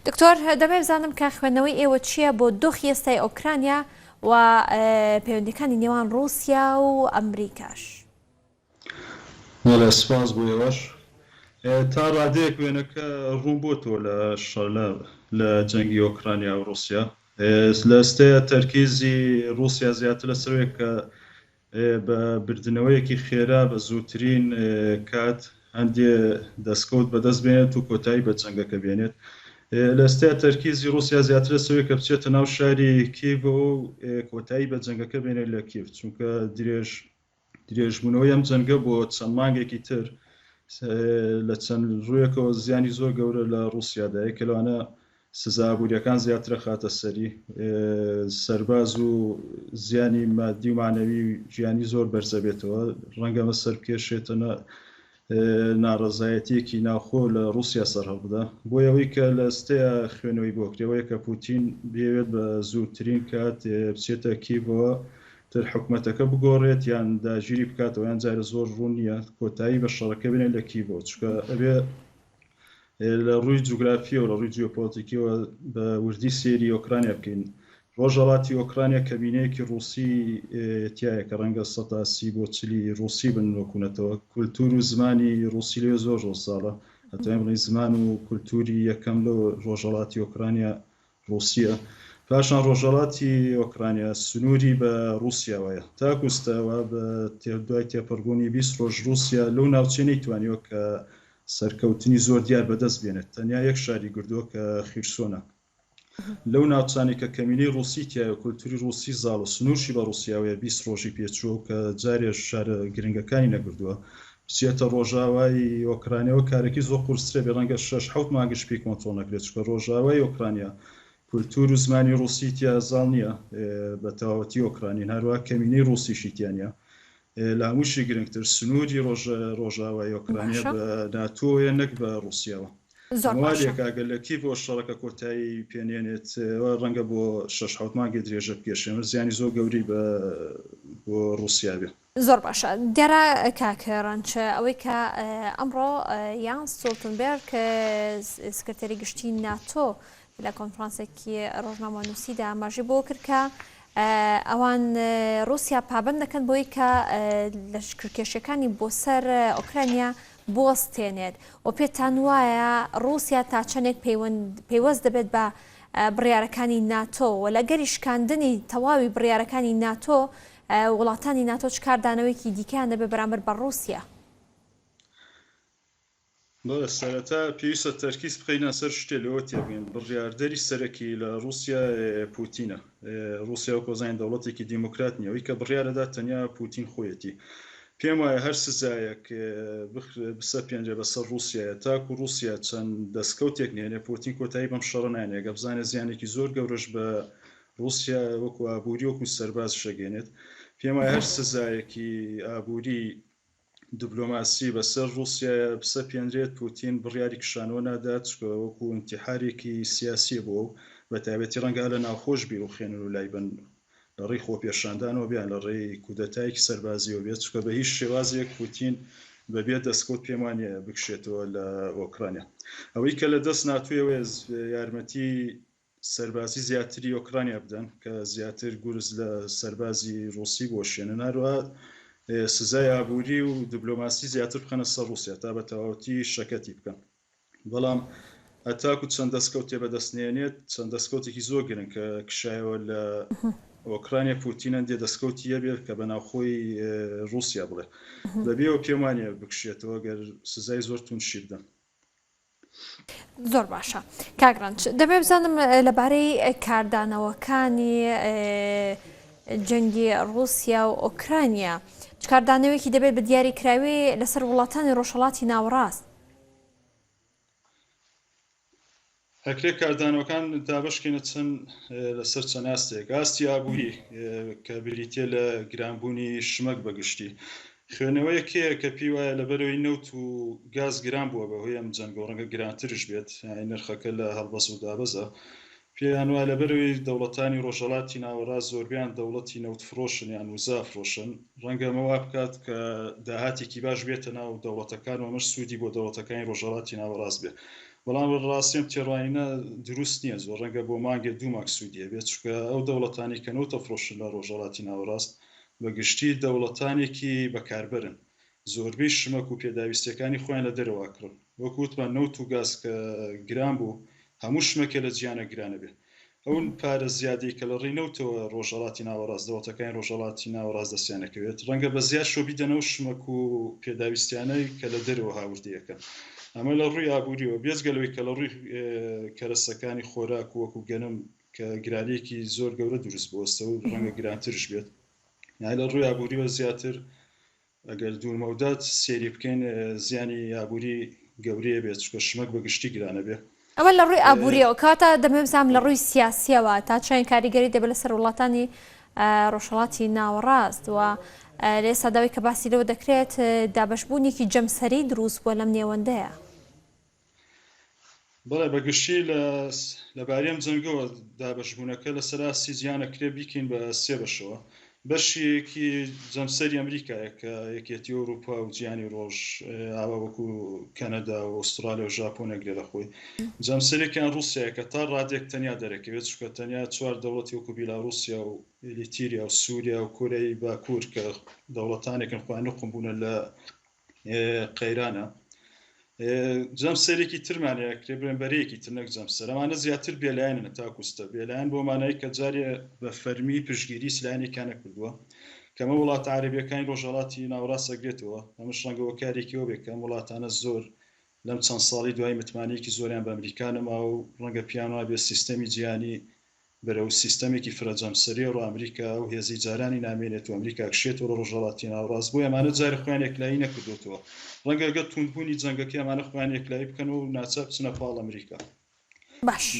دکتۆر دەبێت بزانم کە خوێندنەوەی ئێوە چییە بۆ دۆخی ئێستای ئۆکرانیا و پەیوەندیەکانی نێوان رووسیا و ئەمریکاش؟ وەڵێ سپاس بۆ ئێوەش. تا ڕادەیەک وێنەکە ڕوون بۆتەوە لە جەنگی ئۆکرانیا و رووسیا. لە ئێستەیە تەرکیزی رووسیا زیاتر لەسەرەوەی کە بە بردنەوەیەکی خێرا بە زووترین کات هەندێ دەستکەوت بەدەست بێنێت و کۆتایی بە جەنگەکە بێنێت. لە ئێستەیە تەرکیزی رووسیا زیاتر لەسەرەوەی کە بچێتە ناو شاری کیڤ و کۆتایی بە جەنگەکە بێنێت لە کیڤ، چونکە درێژبوونەوەی ئەم جەنگە بۆ چەند مانگێکی تر لە چەند ڕوویەکەوە زیانی زۆر گەورە لە رووسیادایە کە لەوانە سزابووریەکان زیاترە خاتە سەری، سەرباز و زیانی مادی و مانەوی ژیانی زۆر بەرزە بێتەوە، ڕەنگەمە سەرکێشێتە ناڕەزایەتیەکی ناوخۆ لە رووسیا سەرهەڵ بدە. بۆ ئەوەی کە لە ئێستەیە خوێنەوەی بۆکرێەوەی کە پوتین بێوێت بە زووترین کات بچێتە کیڤەوە تر حکوومەتەکە بگۆڕێت یان داگیری بکاتەوە، یان جارە زۆر ڕوون نییە کۆتایی بە شەڕەکە بێنێت لە کیڤەوە، چونکە ئەبێ لە ڕووی جوگرافیە و لە ڕووی جیۆپۆلیتیکیەوە بە وردی سێری ئۆکرانیا بکەین. ڕۆژهەڵاتی ئۆکرانیا کەبینەیەکی رووسی تایە کە ڕەنگە 130 بۆ 40 رووسی بنوەکوونەتەوە. کولتور و زمانی رووسی لێ زۆر ساڵە، هەتای بڵێن زمان و کولتوری یەکەم لە ڕۆژهەڵاتی ئۆکرانیا رووسیە. پاشان ڕۆژهەڵاتی ئۆکرانیا سنووری بە رووسیاوەیە تاکوستەوە بە دوای تێپەڕبوونی 20 ڕۆژ رووسیا لەو ناوچەی نەیتوانیوە کە سەرکەوتنی زۆر دیار بەدەست بێنێت، تەنیا یەک شاری گردووە کە خیرسۆنە. لەو ناوچانی کە کەمینەی رووسی تایە کولتوری رووسی زاڵ و سنوورشی بە رووسیاوەیە 20 ڕۆژی پێچووە کە جارێ شارە گرنگەکانی نەگردووە بچێتە ڕۆژاوای ئۆکرانیەوە کارێکی زۆر قورسرە بێ، ڕەنگە 6-7 مانگش پێی کۆنتڕۆڵ نەکرێت، چونکە ڕۆژاوای ئۆکرانیا کولتور و زمانی رووسی تیا زاڵ نییە بە تەواوەتی ئۆکرانین، هەروە کەمینەی رووسیشی تیانە لە هەمووشی گرنگتر سنووری ڕۆژاوای ئۆکرانیا بە ناتۆیە نەک بە رووسیاوە. وادێک ئەگەر لە کیڤ بۆ شەڕەکە کۆتایی پێنێنێت ڕەنگە بۆ 6-7 مانگی درێژە بکێشێمە، زیانی زۆر گەوری بۆ رووسیا بێ. زۆر باشە. دیارە کاکەڕەنچە ئەوەی کە ئەمڕۆ یان ستۆلتنبێرگ سکرتێری گشتی ناتۆ لە کۆنفرانسێکی ڕۆژنامەنووسیدا ئاماژەی بۆ کرد کە ئەوان رووسیا پابند دەکەن بۆی کە لەشکرکێشەکانی بۆ سەر ئۆکرانیا بوەستێنێت و پێتان وایە رووسیا تا چەندێک پەیوەست دەبێت بە بڕیارەکانی ناتۆ و لە گەری شکاندنی تەواوی بڕیارەکانی ناتۆ وڵاتانی ناتۆ چ کاردانەوەیکی دیکەیان دەبێت بەرامبەر بە رووسیا؟ سەرەتا پێویستە تەرکیز بخەینە سەر شتێ لەوە تێبین. بڕیاردەری سەرەکی لە رووسیا پوتینە. رووسیا و کۆزانین دەوڵەتێکی دیموکرات نییە، ئەوەی کە بڕیارەدا تەنیا پوتین خۆیەتی. پێم وایە هەر سزایەک بسەپێنرێ بەسەر رووسایە تاکو رووسیا چەند دەستکەوتێک نێنێ پوتین کۆتایی بەم شەڕە نانێ، گە بزانێ زیانێکی زۆر گەورەش بە رووسیا وەکو ئابووری وەکو سەرباز شەگەێنێت. پێم وایە هەر سزایەکی ئابووری دیپلۆماسی بەسەر رووسیا بسەپێنرێت پوتین بڕیاری کشانەوە نادات، وەکو ئینتیحارێکی سیاسی بۆ و بە تایبەتی ڕەنگە لە ناوخۆش بیرروخێنن و لایبن لە ڕێی خۆپێشاندانەوە بیان لە ڕێی کودەتایەکی سەربازیەوە بێت، چکە بە هیچ شێوازێک پوتین بەبێت دەستکەوت پێمانە بکشێتەوە لە ئۆکرانیا. ئەوەی کە لە دەست ناتوێەوە یارمەتی سەربازی زیاتری ئۆکرانیا بدەن کە زیاتر گورز لە سەربازی رووسی بۆشێنن، هەروە سزای ئابووری و دیپلۆماسی زیاتر بخەنە سەر رووسیا تا بە تەواوەتی شەکەتی بکەن. بەڵام هەتاکو چەند دەستکەوتێ بەدەستنێنێت چەند دەستکەوتێکی زۆر گرنگ کە کشایەوە لە ئۆکرانیا پوتینە دێ دەستکەوتی هەبێت کە بە ناوخۆی رووسیا بڵێ بەبێەوە پێمانە بکشێتەوە گەر سزای زۆر تونشی بدەن. زۆر باشە. کاگرانچ دەبێت بزانم لەبارەی کاردانەوەکانی جەنگی رووسیا و ئۆکرانیا چ کاردانەوەیەکی دەبێت بە دیاریکراوی لەسەر وڵاتانی ڕۆژهەڵاتی ناوەڕاست؟ هەکرێ کاردانەوەکان دابشکێنە چەند لەسەر چەند ئاستێک. ئاستی ئابووری کە بریتێ لە گرانبوونی شمەک بەگشتی. خوێنەوەیەکەیە کە پێی وایە لەبەرەوەی نەوت و گاز گران بووە بەهۆی ئەم جەنگە و ڕەنگە گرانترش بێت، نرخەکە لە هەڵبەس و دابەزە. پێیان وایە لەبەرەوەی دەوڵەتانی ڕۆژهەڵاتی ناوەڕاست زۆربیان دەوڵەتی نەوت فرۆشن یان وزا فرۆشن، ڕەنگە ئەمەوا بکات کە داهاتێکی باش بێتە ناو دەوڵەتەکان و ئەمەش سوودی بۆ دەوڵەتەکانی ڕۆژهەڵاتی ناوەڕاست بێت. بەڵام ڕاستیم تێڕوانینە دروست نییە زۆر ڕەنگە بۆ مانگێ دوو ماک سوودیە بێت چکە ئەو دەوڵەتانی کەنەوتە فرۆشن لە ڕۆژهەڵاتی ناوەڕاست بە گشتی دەوڵەتانێکی بەکاربرن زۆربەی شمەک و پێداویستەکانی خۆیان لە دەرەوە کڕن وەکوتمان نەوت و گاز کە گران بوو هەموو شمەکە لە جیانە گرانە بێت ئەوون پارە زیادی کە لە ڕێنەوتەوە ڕۆژهەڵاتی ناوەڕاست دەوڵەتەکانی ڕۆژهەڵاتی ناوەڕاست دەستیانەکەوێت ڕەنگە بە زیاد شۆبی دەنەوە شمەک و پێداویستیانەی کە لە دەرەوە هاوردیەکەن ئەمە لە ڕووی ئابوووریەوە بێزگەلەوەی کە لە ڕووی کەرەسەکانی خۆراک وەکو گەنم کە گرانیەکی زۆر گەورە دروست بوەستە و ڕەنگە گرانترش بێت لە ڕووی ئابووریەوە زیاتر ئەگەر دوورمەودات سێری بکەین زیانی ئابووری گەورەیە بێت چکە شمەک بە گشتی گرانە بێت ئەوە لە ڕووی ئابووریەوە کاتە دەمەبزانام لە ڕووی سیاسیەوە تا چەند کاریگەری دەبێت لەسەر وڵاتانی ڕۆژهەڵاتی ناوەڕاست و لە ئێستا داوای کە باسی لەوە دەکرێت دابەشبوونێکی جەمسەری دروست بووە لەم نێوەندەیە بەڵێ بەگشتی لەبارەی جەنگەوە دابەشبوونەکە لە سەراسی زیانەکرێ بیکەین بە سێ بەشەوە بەشێکی جەمسەری ئەمریکایە کە یەکێتی ئەوروپا و جیانی ڕۆژ ئاوا وەکو کەنەدا و ئوسترالیا و ژاپۆنێکلێ لە خۆی جەمسەرێکیان رووسایە کە تا ڕادێک تەنیا دەرەکەوێت چکە تەنیا چوار دەوڵەتی وەکو بیلاڕوسیا و لیتیریا و سووریا و کۆرەی باکوور کە دەوڵەتانێکن خۆیان نقم بوونە لە قەیرانە جەمسەرێکی ترمانەیە کرێ بڕێنبەرەیەکی تر نەک جەمسەر ئەمانە زیاتر بێلایەنە تاکوستە بێلایەن بۆ مانایی کە جارێ بە فەرمی پشگیری سلایەنێکیانە کردووە کەمە وڵاتە عەرەبیەکانی ڕۆژهەڵاتی ناوەڕاست ئەگرێتەوە ئەمەش ڕەنگەوە کارێکیەوە بێت کە ئەم وڵاتانە زۆر لەم چەند ساڵی دوای متمانەیەکی زۆریان بە ئەمریکا نەما و ڕەنگە پیانوا بێت سیستەمی جیهانی بەرەو سیستەمێکی فرەجەمسەری ڕۆ ئەمریکا و هێزی جارانی نامێنێت و ئەمریکا کشێتەوە لە ڕۆژهەڵاتی ناوەڕاست بۆ ئەمانە جارێ خۆیان یەکلایی نەکردوێتەوە ڕەنگە گە توندبوونی جەنگەکە ئەمانە خۆیان یەکلایی بکەن و ناچار بچنە پاڵ ئەمریکا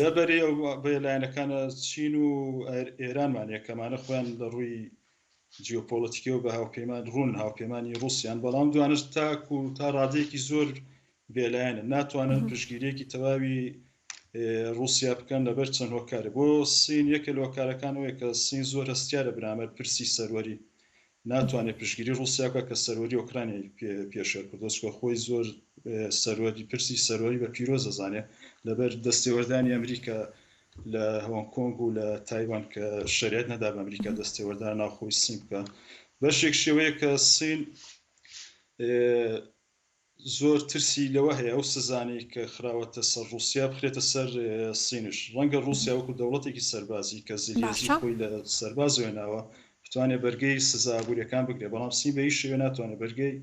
لەبەرێ بەلایەنەکانە چین و ئێرانمانەیە کەمانە خۆیان لە ڕووی جیۆپۆلیتیکەوە بە هاوپەیمان ڕوون هاوپەیمانی رووسیان بەڵام دوانش تاکو تا ڕادەیەکی زۆر بێلایەنە ناتوانن پشگیریەکی تەواوی رووسیا بکەن لەبەر چەند هۆکارە بۆ سین یەکە لە هۆکارەکانەوەی کە سین زۆر هەستیارە بنامەر پرسی سەروەری ناتوانێت پشگیری رووسیاکە کە سەروەری ئۆکرانیای پێشێر کردوچکە خۆی زۆر سەروەری پرسی سەروەری بە پیرۆز دەزانێت لەبەر دەستێوەردانی ئەمریکا لە هۆنگ کۆنگ و لە تایوان کە شریعت نەدا بە ئەمریکا دەستێوەردان ناوخۆی سین بکە بەشێک شێوەیە کە سین زۆر ترسی لەوە هەیە ئەو سزانەی کە خراوەتە سەر رووسیا بخرێتە سەر سینش ڕەنگە رووسیا وەکو دەوڵەتێکی سەربازی کە زیلیازی خۆی لە سەرباز وێناوە بتوانێت بەرگەی سزا ئابوووریەکان بگرێت بەڵام سین بە هیچ شێوێ ناتوانێت بەرگەی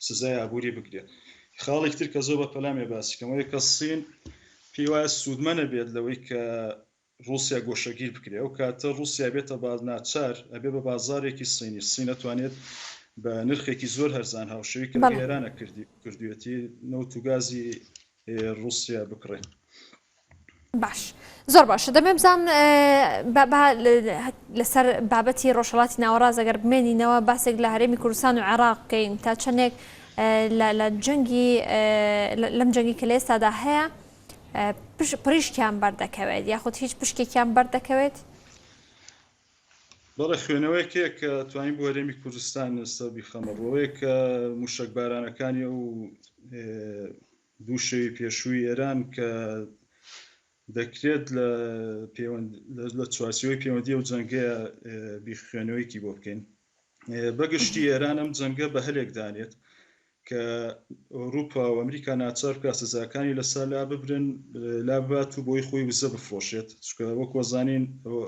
سزای ئابووری بگرێت خاڵێک تر کە زۆر بە پەلامێ باسیکەمەوەی کە سین پێی وایە سوودمەنە بێت لەوەی کە رووسیا گۆشەگیر بکرێت ئەو کاتە رووسیا بێتە ناچار ئەبێ بە بازارێکی سینی سین نەتوانێت بە نرخێکی زۆر هەرزان هاوشەوی کە ئێرانە کردوێتی نەوت و گازی رووسیا بکڕێت باش زۆر باشە دەمێ بزان لەسەر بابەتی ڕۆژهەڵاتی ناوەڕاست ئەگەر بمێنینەوە باسێک لە هەرێمی کوردستان و عێراق بکەین تا چەندێک لە جەنگی لەم جەنگی کە لە ئێستادا هەیە پڕیشکیان بەردەکەوێت یاخود هیچ پشکێکیان بەردەکەوێت بەڵێ خوێنەوەیەکێ کە توانین بۆ هەرێمی کوردستان ئێستا بیخەمەڕەوەی کە موشک بارانەکانی و دوو شەوی پێشووی ئێران کە دەکرێت لە چوارچێوەی پەیوەندی و جەنگەیە بیخوێنەوەیکی بۆ بکەین بەگشتی ئێران ئەم جەنگە بە هەلێک دانێت کە ئەوروپا و ئەمریکا ناچار بکات سزاکانی لەسەر لا ببرن لا ببات و بۆی خۆی وزە بفرۆشێت چکە وەک وەزانین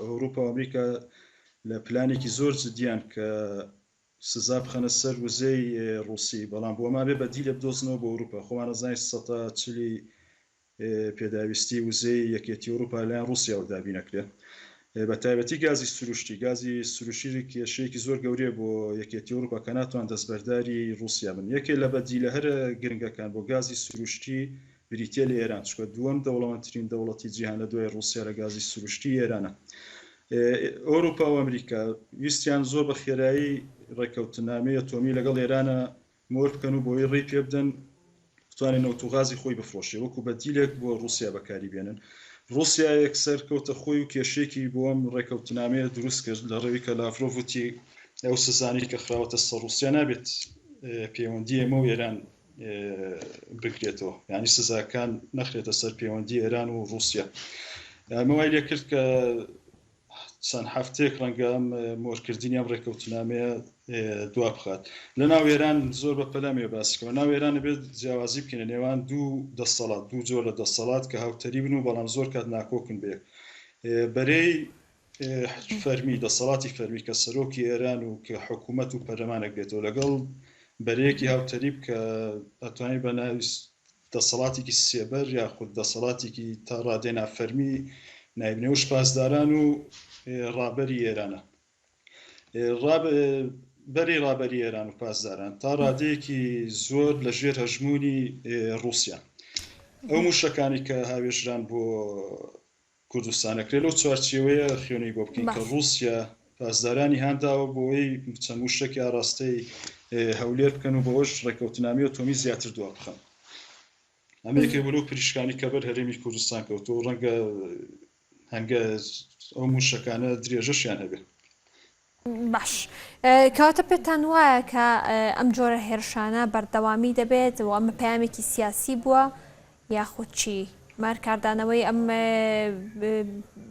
ئەوروپا و ئەمریکا لە پلانێکی زۆر جدیان کە سزا بخەنە سەر وزەی ڕووسی بەڵام بۆ ما بێ بەدیلە بدۆزنەوە بۆ ئەوروپا خۆمان نەزانین 140 پێداویستی وزەی یەکێتی ئەوروپا لایەن رووسیا و دابین نەکرێت بە تایبەتی گازی سروشتی کێشەیەکی زۆر گەورەیە بۆ یەکێتی ئەوروپا کە ناتوان دەستبەرداری رووسیا بن یەکێ لە بەدیلە هەرە گرنگەکان بۆ گازی سروشتی بریتیە لە ئێران چکە دووەم دەوڵەمەندترین دەوڵەتی جیهان لە دوای رووسیا لە گازی سروشتی ئێرانە ئەوروپا و ئەمریکا ویستیان زۆر بە خێرایی ڕێکەوتنامەی ئەتۆمی لەگەڵ ئێرانە مۆر بکەن و بۆی ڕێی پێ بدەن بتوانێت نەوتوغازی خۆی بفرۆشێ وەکو بەدیلێک بۆ رووسیا بەکاری بێنن رووسیا یەکسەر کەوتە خۆی و کێشێکی بۆ ئەم ڕێکەوتنامەیە دروست کرد لە ڕێوی کە لافرۆڤوتی ئەو سزانی کە خراوەتە سەر رووسیا نابێت پەیوەندی ئێمە و ئێران بگرێتەوە، یعنی سزاکان نەخرێتە سەر پەیوەندی ئێران و رووسیا. مەوای لێ کرد کە چەند هەفتەیەک ڕەنگە ئەم مۆرکردنی ئەم ڕێکەوتنامەیە دوا بخات. لە ناو ئێران زۆر بە پەلامێ باسیکەوە، ناو ئێران بێت جیاوازی بکەنە نێوان دوو جۆر لە دەسەڵات کە هاوتەری بن و بەڵام زۆر کات ناکۆکن بێ. بەرەی فەرمی دەسەڵاتی فەرمی کە سەرۆکی ئێران و کە حکوومەت و پەرلەمانێک بێتەوە لەگەڵ بەرەیەکی هاوتەریب کە ئەتوانێت بە ناوی دەسەڵاتێکی سێبەر یاخود دەسەڵاتێکی تا ڕادێنا فەرمی نایبنەوە شپاسداران و ڕابەری ئێرانە، بەری ڕابەری ئێران و پاسداران تا ڕادەیەکی زۆر لە ژێر هەژمونی رووسیا. ئەو موشەکانی کە هاوێژران بۆ کوردستانەکرێت لەو چوارچێوەیە خوێنەی بۆ بکەین کە رووسیا پاسدارانی هانداوە بۆەوەی چەند موشەکی ئاراستەی هەولێر بکەن و بەوەش ڕێکەوتنامی ئۆتۆمی زیاتر دوا بخەن. ئەمریکای بۆ پریشکانی کە بەر هەرێمی کوردستان کەوتەوە ڕەنگە هەنگە ئەو موشەکانە درێژەشیان هەبێت. باش کەواتە پێتان وایە کە ئەم جۆرە هێرشانە بەردەوامی دەبێت و ئەمە پەیامێکی سیاسی بووە یاخود چی؟ مارکاردانەوەی ئەم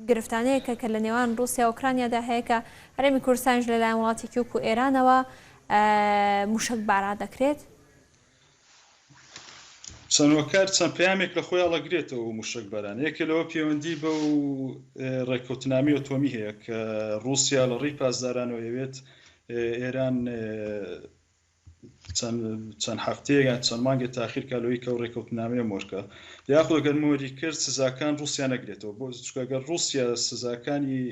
گرفتانەیە کە لە نێوان رووسیا و ئوکرانیادا هەیە کە هەرێمی کوردستانیش لەلایەن وڵاتێکی وەکو ئێرانەوە موشک بارا دەکرێت؟ چەندوەکار چەند پەیامێک لە خۆی هەڵەگرێتەوە موشک بەران. یەکێ لەوە پەیوەندی بە و ڕێکەوتنامی ئۆتۆمی هەیە کە رووسیا لە ڕێی پاسدارانەوە ئەوێت ئێران چەند هەفتەیە یان چەند مانگێک تاخیر کالۆیی کە ڕێکەوتنامەیە مۆرکە یاخود ئەگەر مۆری کرد سزاکان رووسیا نەگرێتەوە، بۆ ئەگەر رووسیا سزاکانی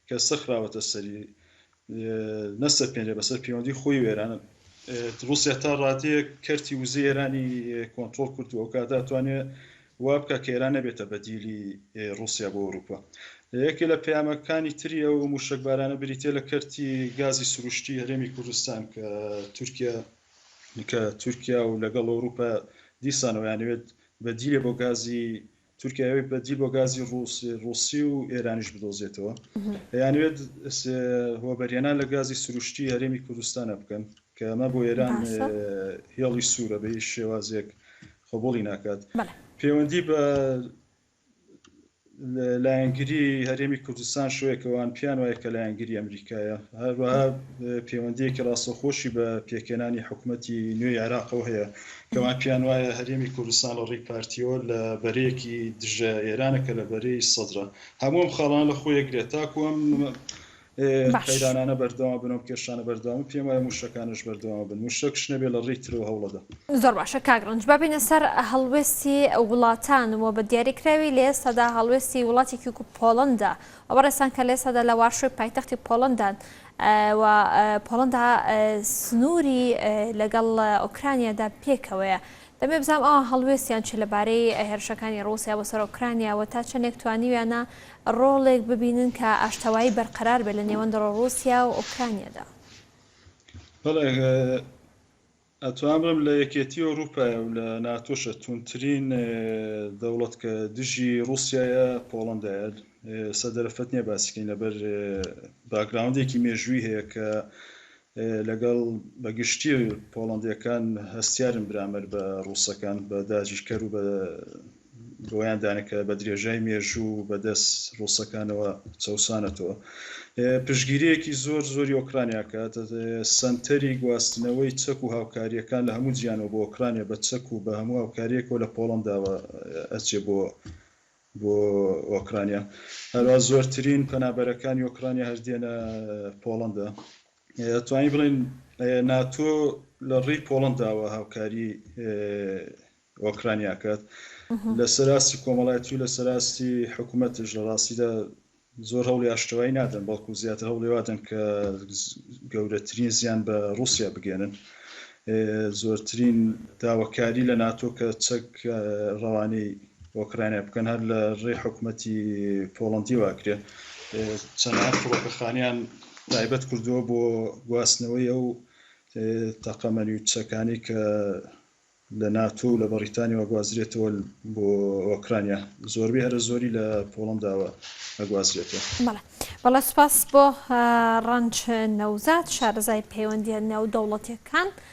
کە سەخراوەتە سەری نەسەرپێنرێ بەسەر پەیوەندی خۆی وێران، رووسیا تا ڕادەیە کەرتی وزەی ئێرانی کۆنتڕۆڵ کرد و ئەو کاتا توانێت وا بکە کە ئێران نەبێتە بەدیلی رووسیا بۆ ئەوروپا. یەکێ لە پەیامەکانی تری ئەو موشکبارانە بریتێ لە کەرتی گازی سروشتی هەرێمی کوردستان کە تورکیا و لەگەڵ ئەوروپا دیسانەوە یانەوێت بەدیلێ بۆ گازی تورکیاوی بەدیل بۆ گازی رووسی و ئێرانیش بدۆزێتەوە، یانوێت هۆبەریانە لە گازی سروشتی هەرێمی کوردستانە بکەن کە ئەمە بۆ ئێران هێڵی سوورە بە هیچ شێوازێک خەبوڵی ناکات. پەیوەندی بە لایەنگیری هەرێمی کوردستان شوەیەکەوان پیان وایە کە لایەنگیری ئەمریکایە، هەروەها پەیوەندیەکی ڕاستەوخۆشی بە پێکێنانی حکوومەتی نوێی عێراقەوە هەیە کەوان پیان وایە هەرێمی کوردستان لە ڕێی پارتیۆ لە بەرەیەکی دژە ئێرانەکە لە بەرەی سەدرە هەموو ئەم خاڵان لە خۆیەگرێت تاکو ئەم قەیرانانە بەردەوام بن و کێشانە بەردەوام پێم وایە موشەکانش بەردەوام بن، موشەکش نەبێ لە ڕێی ترەوە هەوڵەدا. زۆر باشە کاگڕنج بابینە سەر هەڵوێستی وڵاتان و بە دیاریکراوی لە ئێستادا هەڵوێستی وڵاتێکی وەکو پۆڵەندا ئەوە ڕێستان کە لە ئێستادا لە واشۆی پایتەختی پۆڵەندان و پۆڵەندا سنووری لەگەڵ ئۆکرانیادا پێکەوەیە. دەمێ بزانم ئەوە هەڵوێستیان چ لەبارەی هێرشەکانی رووسیا بۆ سەر ئۆکرانیاوە تا چەندێک توانیویانە ڕۆڵێک ببینن کە ئاشتەوایی بەرقەرار بێت لە نێوان رووسیا و ئۆکرانیادا؟ بەڵێ ئەتوان بڵێم لە یەکێتی ئەوروپایە و لە ناتۆشە تونترین دەوڵەت کە دژی رووسایە پۆڵەندایە، سەدەرەفەت نییە باسیکەین لەبەر باگراوندێکی مێژووی هەیە کە لەگەڵ بەگشتی پۆڵەندیەکان هەستیارن برامەر بە رووسەکان بە داگیرکەر و بۆیان دانێکە بە درێژای مێژوو بەدەست رووسەکانەوە چەوسانەتەوە. پشگیریەکی زۆری ئۆکرانیاکات سنتەری گواستنەوەی چەک و هاوکاریەکان لە هەموو جیانەوە بۆ ئۆکرانیا بە چەک و بە هەموو هاوکاریەکەوە لە پۆڵەنداوە ئەچێ بۆ ئۆکرانیا. هەروە زۆرترین پەنابەرەکانی ئۆکرانیا هەردێنە پۆڵەندا. توانی بڵین ناتۆ لە ڕێی پۆڵەنداوە هاوکاری ئۆکرانیاکات لە سەراستی کۆمەڵایەتی و لە سەراستی حکوومەتش لە ڕاستیدا زۆر هەوڵی ئاشتەوایی نادەن، بەڵکو زیاتر هەوڵی وادەن کە گەورەترین زیان بە رووسیا بگێنن. زۆرترین داواکاری لە ناتۆ کە چەک ڕەوانەی ئۆکرانیا بکەن هەر لە ڕێی حکوومەتی پۆڵەندی واکرێ. چەند فڕۆکەخانیان تایبەت کردووە بۆ گواستنەوەی ئەو تەقەمەنی و چەکانی کە لە ناتۆ و لە بەریتانیاوە گوازرێتەوە بۆ ئۆکرانیا، زۆربەی هەرە زۆری لە پۆڵەنداوە ئەگوازرێتەوە. بەڵێ سوپاس بۆ ڕەنج نەوزاد شارەزای پەیوەندیە نێو دەوڵەتیەکان